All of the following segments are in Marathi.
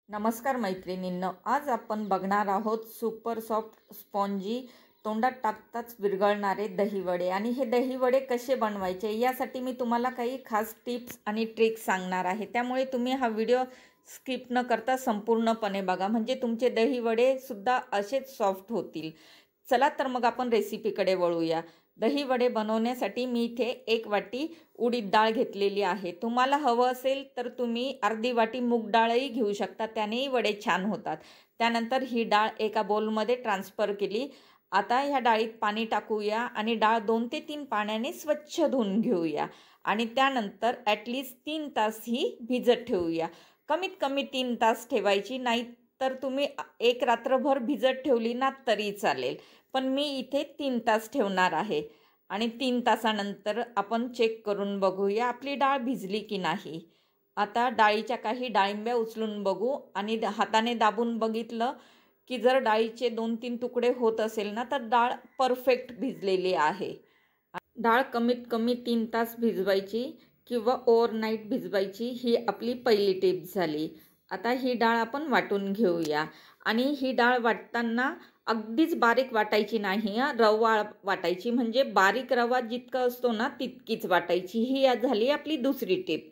नमस्कार मैत्रिणींनो, आज आपण बघणार आहोत सुपर सॉफ्ट स्पॉन्जी तोंडात टाकताच विरघळणारे दहीवडे। आणि हे दहीवडे कसे बनवायचे यासाठी मी तुम्हाला काही खास टिप्स आणि ट्रिक्स सांगणार आहे। त्यामुळे तुम्ही हा व्हिडिओ स्किप न करता संपूर्णपणे बघा, म्हणजे तुमचे दहीवडे सुद्धा असेच सॉफ्ट होतील। चला तर मग आपण रेसिपीकडे वळूया। दहीवडे बनवण्यासाठी मी इथे 1 वाटी उडीद डाळ घेतलेली आहे। तुम्हाला हवं असेल तर तुम्ही अर्धी वाटी मूग डाळही घेऊ शकता, त्यानेही वडे छान होतात। त्यानंतर ही डाळ एका बोलमध्ये ट्रान्सफर केली। आता ह्या डाळीत पाणी टाकूया आणि डाळ 2 ते 3 पाण्याने स्वच्छ धुवून घेऊया आणि त्यानंतर ॲटलिस्ट 3 तास ही भिजत ठेवूया। कमीत कमी 3 तास ठेवायची, नाही तर तुम्ही एक रात्रभर भिजत ठेवली ना तरी चालेल, पण मी इथे 3 तास ठेवणार आहे। आणि 3 तासानंतर आपण चेक करून बघूया आपली डाळ भिजली की नाही। आता डाळीच्या काही डाळिंब्या उचलून बघू आणि हाताने दाबून बघितलं की जर डाळीचे 2-3 तुकडे होत असेल ना तर डाळ परफेक्ट भिजलेली आहे। डाळ कमीत कमी 3 तास भिजवायची किंवा ओव्हरनाईट भिजवायची, ही आपली पहिली टिप झाली। आता ही डाळ आपण वाटून घेऊया आणि ही डाळ वाटताना अगदीच बारीक वाटायची नाही, रवा वाटायची, म्हणजे बारीक रवा जितका असतो ना तितकीच वाटायची। ही झाली आपली दुसरी टिप।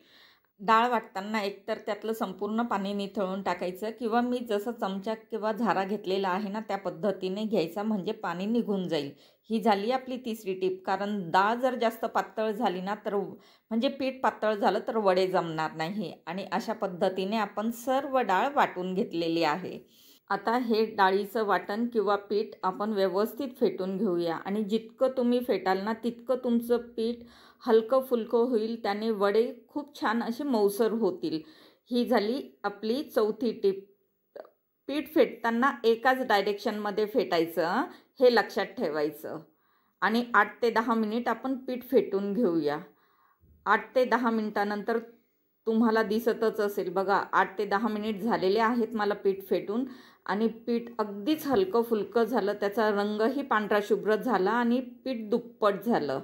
डाळ वाटताना एकतर त्यातलं संपूर्ण पाणी निथळून टाकायचं किंवा मी जसं चमचा किंवा झारा घेतलेला आहे ना त्या पद्धतीने घ्यायचा, म्हणजे पाणी निघून जाईल। ही झाली आपली तिसरी टिप, कारण डाळ जर जास्त पातळ झाली ना तर म्हणजे पीठ पातळ झालं तर वडे जमणार नाही। आणि अशा पद्धतीने आपण सर्व डाळ वाटून घेतलेली आहे। आता हे डाळीचं वाटण किंवा पीठ आपण व्यवस्थित फेटून घेऊया आणि जितकं तुम्ही फेटाल ना तितकं तुमचं पीठ हलकं फुलकं होईल, त्याने वडे खूप छान असे मऊसर होतील। ही झाली आपली चौथी टिप। पीठ फेटताना एकाच डायरेक्शनमध्ये फेटायचं, हे लक्षात ठेवायचं। आणि 8 ते 10 मिनिट आपण पीठ फेटून घेऊया। 8 ते 10 मिनिटानंतर तुम्हाला दिसतच असेल बघा, 8 ते 10 मिनिट झालेले आहेत मला पीठ फेटून आणि पीठ अगदीच हलकं फुलकं झालं, त्याचा रंगही पांढरा शुभ्र झाला आणि पीठ दुप्पट झालं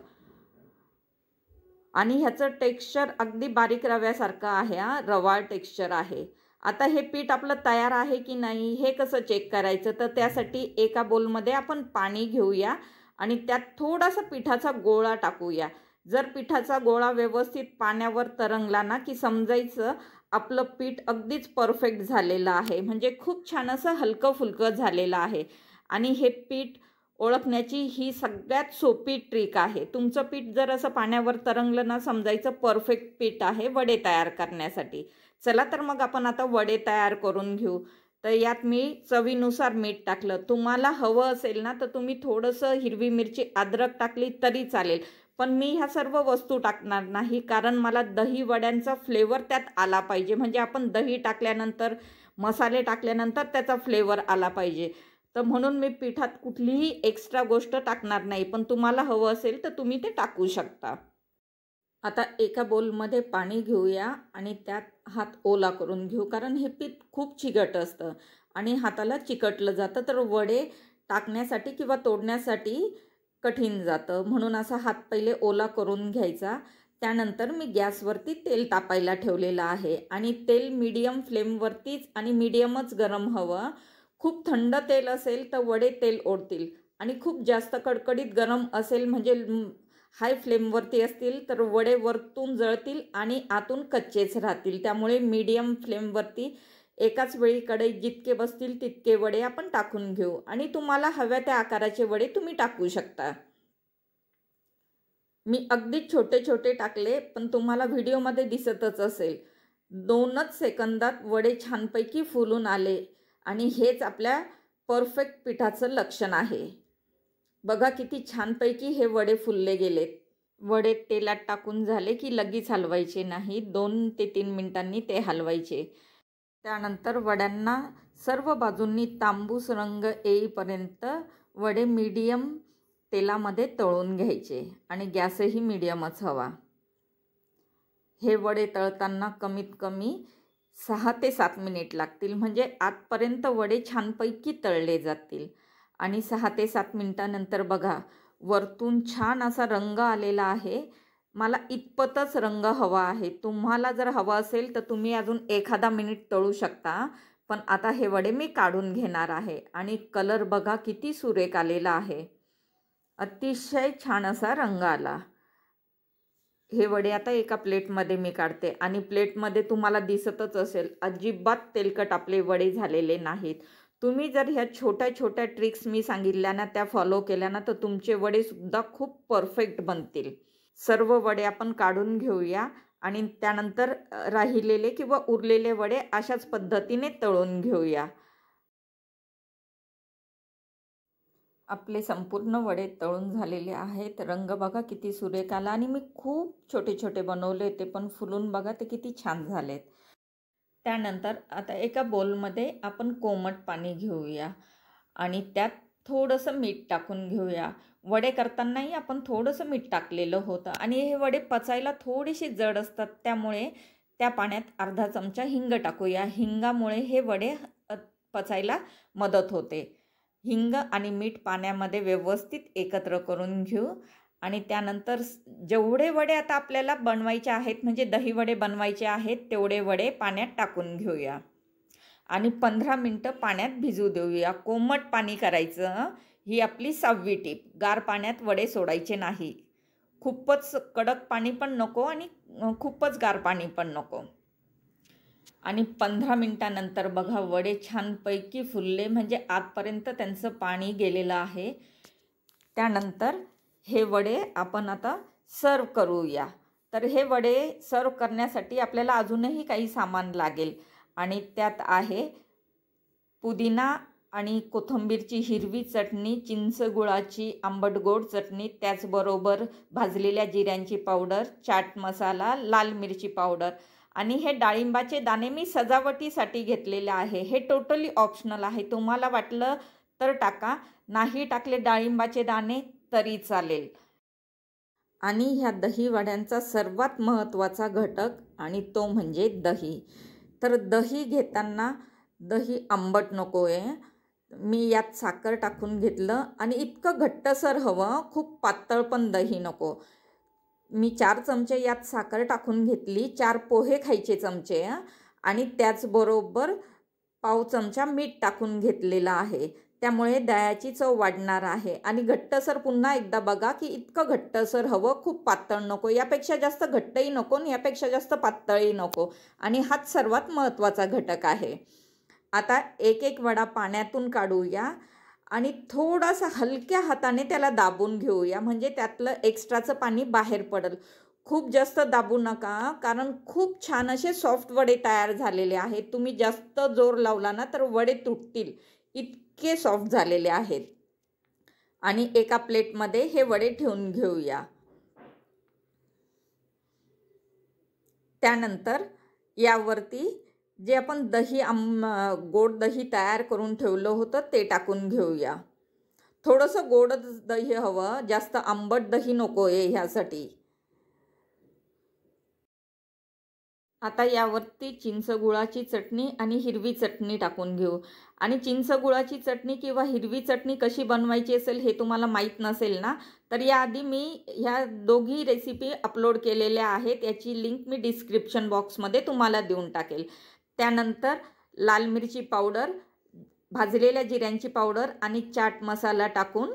आणि ह्याचं टेक्स्चर अगदी बारीक रव्यासारखं आहे, रवाळ टेक्स्चर आहे। आता हे पीठ आपलं तयार आहे की नाही हे कसं चेक करायचं, तर त्यासाठी एका बोलमध्ये आपण पाणी घेऊया आणि त्यात थोडासा पिठाचा गोळा टाकूया। जर पिठाचा गोळा व्यवस्थित पाण्यावर तरंगला ना की समजायचं आपलं पीठ अगदीच परफेक्ट झालेलं आहे, म्हणजे खूप छान असं हलकं फुलकं झालेलं आहे। आणि हे पीठ ओळखण्याची ही सगळ्यात सोपी ट्रिक आहे। तुमचं पीठ जर असं पाण्यावर तरंगलं ना समजायचं परफेक्ट पीठ आहे वडे तयार करण्यासाठी। चला तर मग आपण आता वडे तयार करून घेऊ। तर यात मी चवीनुसार मीठ टाकलं, तुम्हाला हवं असेल ना तर तुम्ही थोडंसं हिरवी मिरची अद्रक टाकली तरी चालेल, पण मी ह्या सर्व वस्तू टाकणार नाही, कारण मला दही वड्यांचा फ्लेवर त्यात आला पाहिजे, म्हणजे आपण दही टाकल्यानंतर मसाले टाकल्यानंतर त्याचा फ्लेवर आला पाहिजे। तर म्हणून मी पिठात कुठलीही एक्स्ट्रा गोष्ट टाकणार नाही, पण तुम्हाला हवं असेल तर तुम्ही ते टाकू शकता। आता एका बोलमध्ये पाणी घेऊया आणि त्यात हात ओला करून घेऊ, कारण हे पीठ खूप चिकट असतं आणि हाताला चिकटलं जातं, तर वडे टाकण्यासाठी किंवा तोडण्यासाठी कठीण जातं, म्हणून असा हात पहिले ओला करून घ्यायचा। त्यानंतर मी गॅसवरती तेल तापायला ठेवलेलं आहे आणि तेल मीडियम फ्लेमवरतीच आणि मीडियमच गरम हवं। खूप थंड तेल असेल तर वडे तेल ओढतील आणि खूप जास्त कडकडीत गरम असेल म्हणजे हाय फ्लेमवरती असतील तर वडे वरतून जळतील आणि आतून कच्चेच राहतील। त्यामुळे मीडियम फ्लेमवरती एकाच वेळी कढईत जितके बसतील तितके वडे आपण टाकून घेऊ आणि तुम्हाला हव्या त्या आकाराचे वडे तुम्ही टाकू शकता। मी अगदी छोटे छोटे टाकले, पण तुम्हाला व्हिडिओमध्ये दिसतच असेल 2च सेकंदात वडे छानपैकी फुलून आले आणि हेच आपल्या परफेक्ट पिठाचं लक्षण आहे। बघा किती छानपैकी हे वडे फुलले गेलेत। वडे तेलात टाकून झाले की लगेच हलवायचे नाही, 2 ते 3 मिनिटांनी ते हलवायचे। त्यानंतर वड्यांना सर्व बाजूंनी तांबूस रंग येईपर्यंत वडे मीडियम तेलामध्ये तळून घ्यायचे आणि गॅसही मीडियमच हवा। हे वडे तळताना कमीत कमी 6 ते 7 मिनिट लागतील, म्हणजे आतपर्यंत वडे छानपैकी तळले जातील। आणि 6 ते 7 मिनिटानंतर बघा वरतून छान असा रंग आलेला आहे। मला इतपतच रंग हवा आहे, तुम्हाला जर हवा असेल तर तुम्ही अजून एखादा मिनिट तळू शकता, पण आता हे वडे मी काढून घेणार आहे आणि कलर बघा किती सुरेख आलेला आहे, अतिशय छान असा रंग आला। हे वडे आता एका प्लेटमध्ये मी काढते आणि प्लेटमध्ये तुम्हाला दिसतच असेल अजिबात तेलकट आपले वडे झालेले नाहीत। तुम्ही जर ह्या छोट्या छोट्या ट्रिक्स मी सांगितल्या ना त्या फॉलो केल्या ना तर तुमचे वडे सुद्धा खूप परफेक्ट बनतील। सर्व वडे आपण काढून घेऊया आणि त्यानंतर राहिलेले किंवा उरलेले वडे अशाच पद्धतीने तळून घेऊया। आपले संपूर्ण वडे तळून झालेले आहेत। रंग बघा किती सुरेख आला आणि मी खूप छोटे छोटे बनवले ते पण फुलून बघा ते किती छान झालेत। त्यानंतर आता एका बोलमध्ये आपण कोमट पाणी घेऊया आणि त्यात थोडंसं मीठ टाकून घेऊया। वडे करतानाही आपण थोडंसं मीठ टाकलेलं होतं आणि हे वडे पचायला थोडेसे जड असतात, त्यामुळे त्या पाण्यात अर्धा चमचा हिंग टाकूया। हिंगामुळे हे वडे पचायला मदत होते। हिंग आणि मीठ पाण्यामध्ये व्यवस्थित एकत्र करून घेऊ आणि त्यानंतर जेवढे वडे आता आपल्याला बनवायचे आहेत म्हणजे दही वडे बनवायचे आहेत तेवढे वडे पाण्यात टाकून घेऊया आणि 15 मिनटं पाण्यात भिजू देऊया। कोमट पाणी करायचं, ही आपली 6वी टीप। गार पाण्यात वडे सोडायचे नाही, खूपच कडक पाणी पण नको आणि खूपच गार पाणी पण नको। आणि 15 मिनिटानंतर बघा वडे छानपैकी फुलले, म्हणजे आतपर्यंत त्यांचं पाणी गेलेलं आहे। त्यानंतर हे वडे आपण आता सर्व करूया। तर हे वडे सर्व करण्यासाठी आपल्याला अजूनही काही सामान लागेल आणि त्यात आहे पुदिना आणि कोथिंबीरची हिरवी चटणी, चिंच गुळाची आंबट गोड चटणी, त्याचबरोबर भाजलेल्या जिऱ्यांची पावडर, चाट मसाला, लाल मिरची पावडर आणि हे डाळिंबाचे दाणे मी सजावटीसाठी घेतलेले आहे। हे टोटली ऑप्शनल आहे, तुम्हाला वाटलं तर टाका, नाही टाकले डाळिंबाचे दाणे तरी चालेल। आणि ह्या दही वड्यांचा सर्वात महत्त्वाचा घटक आणि तो म्हणजे दही। तर दही घेताना दही आंबट नको आहे, मी यात साखर टाकून घेतलं आणि इतकं घट्टसर हवं, खूप पातळ पण दही नको। मी 4 चमचे यात साखर टाकून घेतली, 4 पोहे खायचे चमचे आणि त्याचबरोबर पाव चमचा मीठ टाकून घेतलेला आहे, त्यामुळे दह्याची चव वाढणार आहे। आणि घट्टसर पुन्हा एकदा बघा की इतकं घट्टसर हवं, खूप पातळ नको, यापेक्षा जास्त घट्टही नको आणि यापेक्षा जास्त पातळही नको आणि हाच सर्वात महत्त्वाचा घटक आहे। आता एक एक वडा पाण्यातून काढूया आणि थोडासा हलक्या हाताने त्याला दाबून घेऊया, म्हणजे त्यातलं एक्स्ट्राचं पाणी बाहेर पडेल। खूप जास्त दाबू नका, कारण खूप छान असे सॉफ्ट वडे तयार झालेले आहेत। तुम्ही जास्त जोर लावला ना तर वडे तुटतील, इतके सॉफ्ट झालेले आहेत। आणि एका प्लेटमध्ये हे वडे ठेवून घेऊया। त्यानंतर यावरती जे आपण दही गोड दही तयार करून ठेवलं होतं ते टाकून घेऊया। थोडंसं गोडच दही हवं, जास्त आंबट दही नको आहे ह्यासाठी। आता यावरती चिंच गुळाची चटणी आणि हिरवी चटणी टाकून घेऊ। आणि चिंच गुळाची चटणी किंवा हिरवी चटणी कशी बनवायची असेल हे तुम्हाला माहीत नसेल ना, तर याआधी मी ह्या दोघी रेसिपी अपलोड केलेल्या आहेत, याची लिंक मी डिस्क्रिप्शन बॉक्समध्ये तुम्हाला देऊन टाकेल। त्यानंतर लाल मिरची पावडर, भाजलेल्या जिऱ्यांची पावडर आणि चाट मसाला टाकून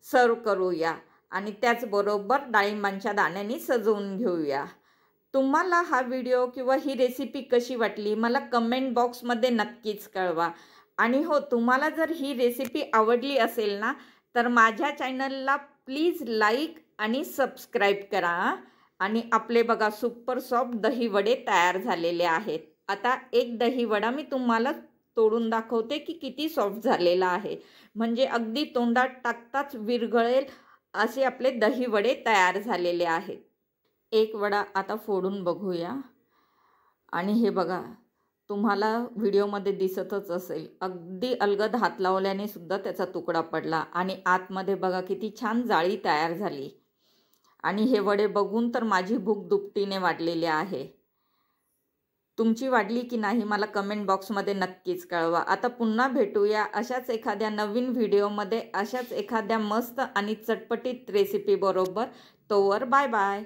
सर्व करूया आणि त्याचबरोबर डाळिंबांच्या दाण्यांनी सजवून घेऊया। तुम्हाला हा व्हिडिओ किंवा ही रेसिपी कशी वाटली मला कमेंट बॉक्समध्ये नक्कीच कळवा। आणि हो, तुम्हाला जर ही रेसिपी आवडली असेल ना तर माझ्या चॅनलला प्लीज लाईक आणि सबस्क्राईब करा। आणि आपले बघा सुपर सॉफ्ट दही वडे तयार झालेले आहेत। आता एक दही वडा मी तुम्हाला तोडून दाखवते की किती सॉफ्ट झालेला आहे, म्हणजे अगदी तोंडात टाकताच विरघळेल असे आपले दही वडे तयार झालेले आहेत। एक वडा आता फोडून बघूया आणि हे बघा तुम्हाला व्हिडिओमध्ये दिसतच असेल, अगदी अलगद हात लावल्याने सुद्धा त्याचा तुकडा पडला आणि आतमध्ये बघा किती छान जाळी तयार झाली। आणि हे वडे बघून तर माझी भूक दुपटीने वाढलेली आहे। तुमची वाढली की नाही मला कमेंट बॉक्समध्ये नक्कीच कळवा। आता पुन्हा भेटूया अशाच एखाद्या नवीन व्हिडिओमध्ये, अशाच एखाद्या मस्त आणि चटपटीत रेसिपी बरोबर। तोवर बाय बाय।